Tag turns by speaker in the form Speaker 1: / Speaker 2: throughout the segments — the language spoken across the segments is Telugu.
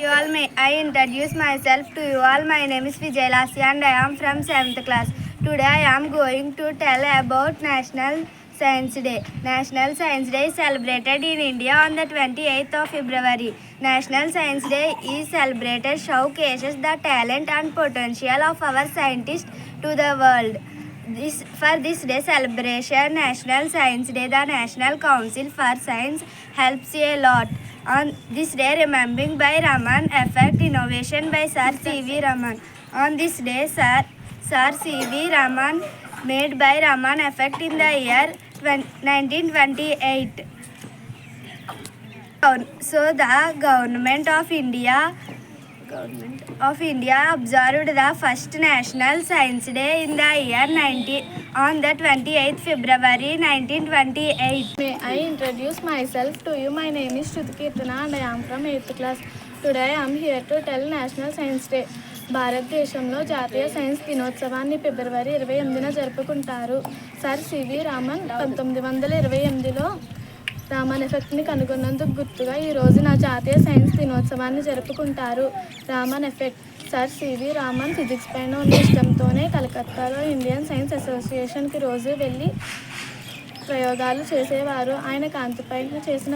Speaker 1: I introduce myself to you all. My name is Vijayalasi and I am from 7th class. Today I am going to tell about National Science Day. National Science Day is celebrated in India on the 28th of February. National Science Day is celebrated showcases the talent and potential of our scientists to the world. For this day celebration, National Science Day, the National Council for Science helps a lot. On this day, remembering by Raman Effect Innovation by Sir C.V. Raman. On this day, Sir C.V. Raman made by Raman Effect in the year 1928. So the Government of India observed the first National Science Day in the year on the 28th February 1928.
Speaker 2: May I introduce myself to you? My name is Shruti Kirtana and I am from 8th class. Today I am here to tell National Science Day. భారతదేశంలో జాతీయ సైన్స్ దినోత్సవాన్ని ఫిబ్రవరి 28న జరుపుకుంటారు. సర్ సివి రామన్ 1928లో రామన్ ఎఫెక్ట్ని కనుగొన్నందుకు గుర్తుగా ఈ రోజున జాతీయ సైన్స్ దినోత్సవాన్ని జరుపుకుంటారు. Raman effect. Sir CV Raman physics పైన ఉన్న ఇష్టంతోనే కలకత్తాలో ఇండియన్ సైన్స్ అసోసియేషన్కి రోజు వెళ్ళి ప్రయోగాలు చేసేవారు. ఆయన కాంతిపైన చేసిన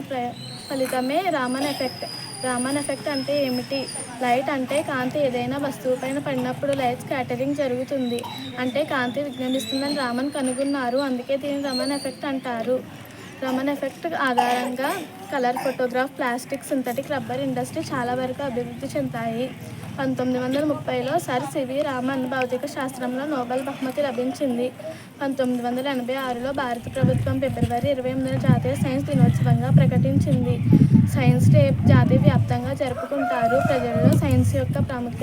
Speaker 2: ఫలితమే రామన్ ఎఫెక్ట్. రామన్ ఎఫెక్ట్ అంటే ఏమిటి? లైట్ అంటే కాంతి ఏదైనా వస్తువుపైన పడినప్పుడు లైట్ స్కాటరింగ్ జరుగుతుంది. అంటే కాంతి విఘ్నిస్తుందని రామన్ కనుగొన్నారు. అందుకే దీన్ని రమన్ ఎఫెక్ట్ అంటారు. రమన్ ఎఫెక్ట్ ఆధారంగా colour photograph, plastic, synthetic rubber industry చాలా వరకు అభివృద్ధి చెందాయి. 1930లో సర్ సివి రామన్ భౌతిక శాస్త్రంలో నోబెల్ బహుమతి లభించింది. 1986లో భారత ప్రభుత్వం ఫిబ్రవరి 28న జాతీయ సైన్స్ దినోత్సవంగా ప్రకటించింది. సైన్స్ డే జాతీయ వ్యాప్తంగా జరుపుకుంటారు. ప్రజలలో సైన్స్ యొక్క ప్రాముఖ్యత